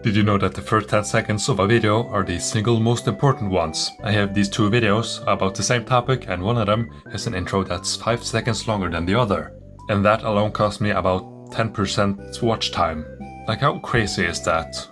Did you know that the first 10 seconds of a video are the single most important ones? I have these two videos about the same topic and one of them has an intro that's 5 seconds longer than the other. And that alone cost me about 10% watch time. Like, how crazy is that?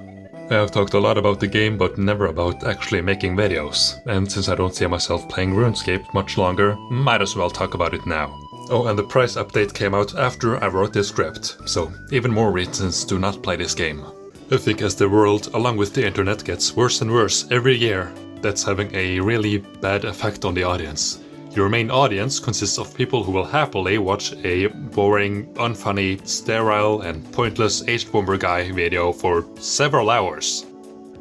I have talked a lot about the game but never about actually making videos. And since I don't see myself playing Runescape much longer, might as well talk about it now. Oh, and the price update came out after I wrote this script, so even more reasons to not play this game. I think as the world, along with the internet, gets worse and worse every year, that's having a really bad effect on the audience. Your main audience consists of people who will happily watch a boring, unfunny, sterile and pointless H-Bomber guy video for several hours.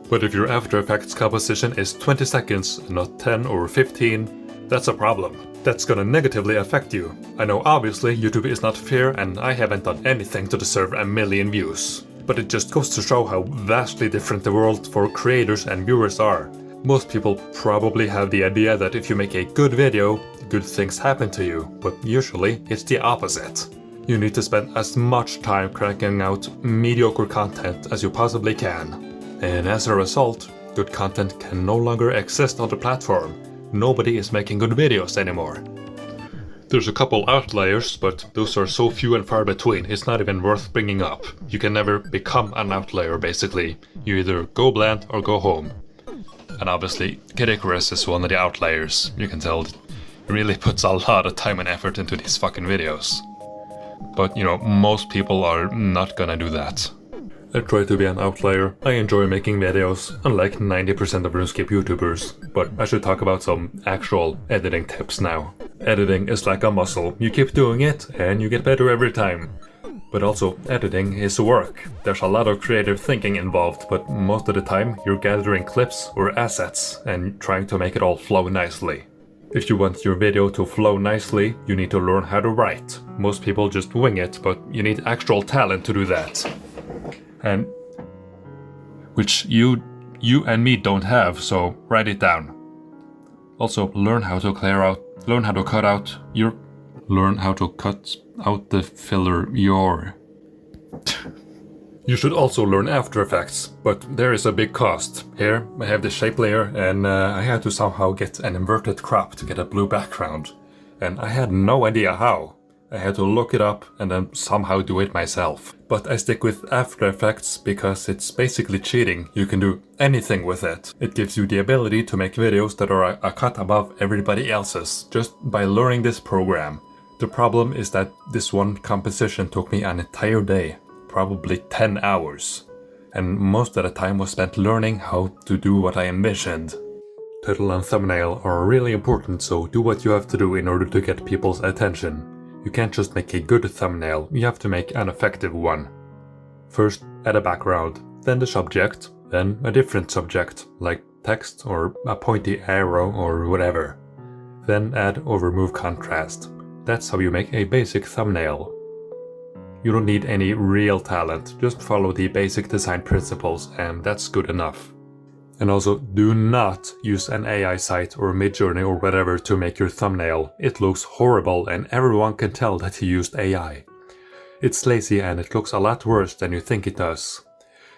But if your After Effects composition is 20 seconds and not 10 or 15, that's a problem. That's gonna negatively affect you. I know obviously YouTube is not fair and I haven't done anything to deserve a million views. But it just goes to show how vastly different the world for creators and viewers are. Most people probably have the idea that if you make a good video, good things happen to you, but usually it's the opposite. You need to spend as much time cranking out mediocre content as you possibly can. And as a result, good content can no longer exist on the platform. Nobody is making good videos anymore. There's a couple outliers, but those are so few and far between, it's not even worth bringing up. You can never become an outlier, basically. You either go bland or go home. And obviously, Kid Icarus is one of the outliers. You can tell he really puts a lot of time and effort into these fucking videos. But, you know, most people are not gonna do that. I try to be an outlier. I enjoy making videos, unlike 90% of RuneScape YouTubers. But I should talk about some actual editing tips now. Editing is like a muscle. You keep doing it and you get better every time. But also, editing is work. There's a lot of creative thinking involved, but most of the time you're gathering clips or assets and trying to make it all flow nicely. If you want your video to flow nicely, you need to learn how to write. Most people just wing it, but you need actual talent to do that. And which you and me don't have, so write it down. Also, learn how to cut out the filler You should also learn After Effects, but there is a big cost. Here, I have the shape layer and I had to somehow get an inverted crop to get a blue background. And I had no idea how. I had to look it up and then somehow do it myself. But I stick with After Effects because it's basically cheating. You can do anything with it. It gives you the ability to make videos that are a cut above everybody else's, just by learning this program. The problem is that this one composition took me an entire day, probably 10 hours. And most of the time was spent learning how to do what I envisioned. Title and thumbnail are really important, so do what you have to do in order to get people's attention. You can't just make a good thumbnail, you have to make an effective one. First, add a background, then the subject, then a different subject, like text or a pointy arrow or whatever. Then add or remove contrast. That's how you make a basic thumbnail. You don't need any real talent, just follow the basic design principles and that's good enough. And also, do not use an AI site or Midjourney or whatever to make your thumbnail. It looks horrible and everyone can tell that you used AI. It's lazy and it looks a lot worse than you think it does.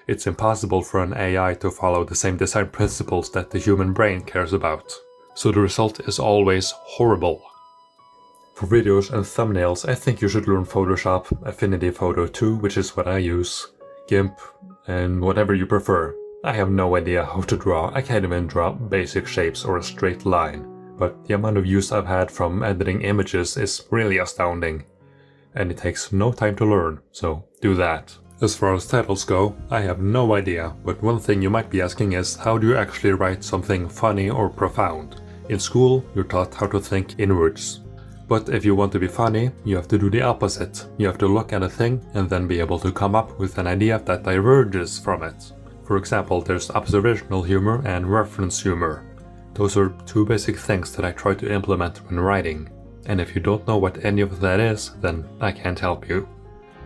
It's impossible for an AI to follow the same design principles that the human brain cares about. So the result is always horrible. For videos and thumbnails, I think you should learn Photoshop, Affinity Photo 2, which is what I use, GIMP, and whatever you prefer. I have no idea how to draw, I can't even draw basic shapes or a straight line, but the amount of use I've had from editing images is really astounding. And it takes no time to learn, so do that. As far as titles go, I have no idea, but one thing you might be asking is how do you actually write something funny or profound? In school, you're taught how to think inwards. But if you want to be funny, you have to do the opposite. You have to look at a thing and then be able to come up with an idea that diverges from it. For example, there's observational humor and reference humor. Those are two basic things that I try to implement when writing. And if you don't know what any of that is, then I can't help you.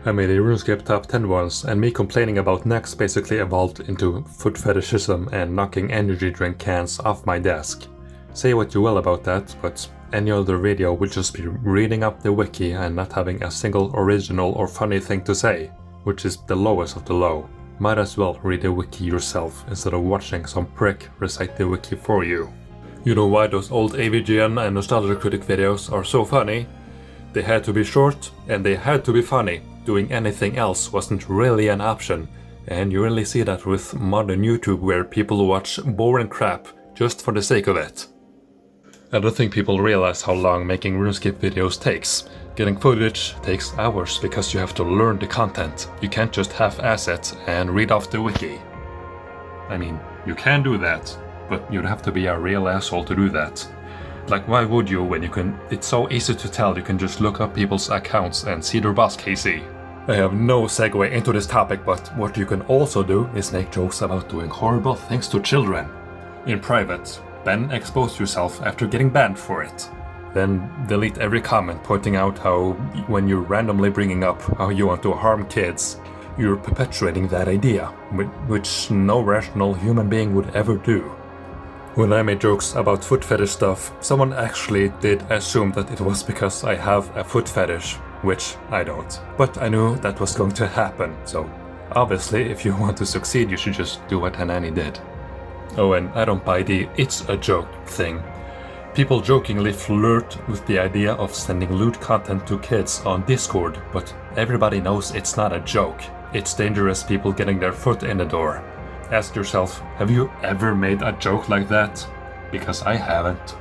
I made a RuneScape top 10 once, and me complaining about necks basically evolved into foot fetishism and knocking energy drink cans off my desk. Say what you will about that, but any other video would just be reading up the wiki and not having a single original or funny thing to say, which is the lowest of the low. Might as well read the wiki yourself instead of watching some prick recite the wiki for you. You know why those old AVGN and Nostalgia Critic videos are so funny? They had to be short and they had to be funny. Doing anything else wasn't really an option. And you really see that with modern YouTube where people watch boring crap just for the sake of it. I don't think people realize how long making RuneScape videos takes. Getting footage takes hours because you have to learn the content. You can't just half-ass it and read off the wiki. I mean, you can do that, but you'd have to be a real asshole to do that. Like, why would you when you can... It's so easy to tell you can just look up people's accounts and see their boss KC. I have no segue into this topic, but what you can also do is make jokes about doing horrible things to children. In private, then expose yourself after getting banned for it. Then delete every comment pointing out how when you're randomly bringing up how you want to harm kids, you're perpetuating that idea, which no rational human being would ever do. When I made jokes about foot fetish stuff, someone actually did assume that it was because I have a foot fetish, which I don't. But I knew that was going to happen, so obviously if you want to succeed you should just do what Hanani did. Oh, and I don't buy the "it's a joke" thing. People jokingly flirt with the idea of sending lewd content to kids on Discord, but everybody knows it's not a joke. It's dangerous people getting their foot in the door. Ask yourself, have you ever made a joke like that? Because I haven't.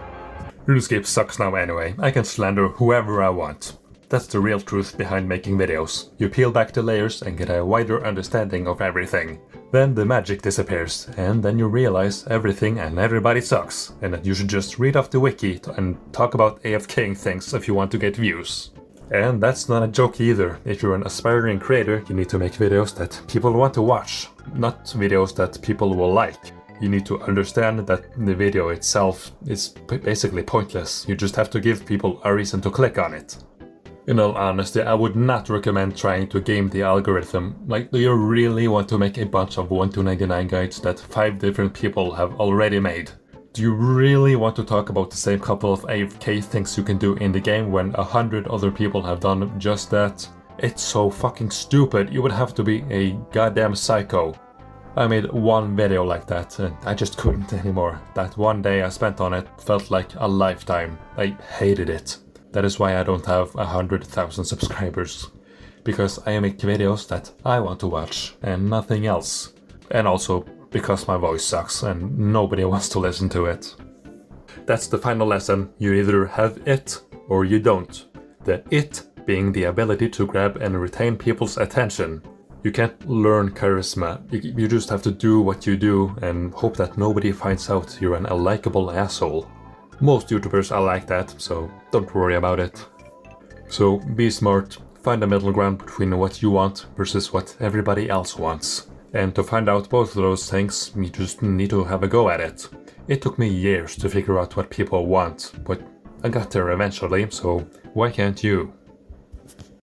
RuneScape sucks now anyway. I can slander whoever I want. That's the real truth behind making videos. You peel back the layers and get a wider understanding of everything. Then the magic disappears, and then you realize everything and everybody sucks, and that you should just read off the wiki and talk about AFKing things if you want to get views. And that's not a joke either. If you're an aspiring creator, you need to make videos that people want to watch, not videos that people will like. You need to understand that the video itself is basically pointless. You just have to give people a reason to click on it. In all honesty, I would not recommend trying to game the algorithm. Like, do you really want to make a bunch of 1-99 guides that 5 different people have already made? Do you really want to talk about the same couple of AFK things you can do in the game when 100 other people have done just that? It's so fucking stupid, you would have to be a goddamn psycho. I made one video like that and I just couldn't anymore. That one day I spent on it felt like a lifetime. I hated it. That is why I don't have 100,000 subscribers. Because I make videos that I want to watch and nothing else. And also because my voice sucks and nobody wants to listen to it. That's the final lesson. You either have it or you don't. The it being the ability to grab and retain people's attention. You can't learn charisma. You just have to do what you do and hope that nobody finds out you're an unlikable asshole. Most YouTubers are like that, so don't worry about it. So be smart, find a middle ground between what you want versus what everybody else wants. And to find out both of those things, you just need to have a go at it. It took me years to figure out what people want, but I got there eventually, so why can't you?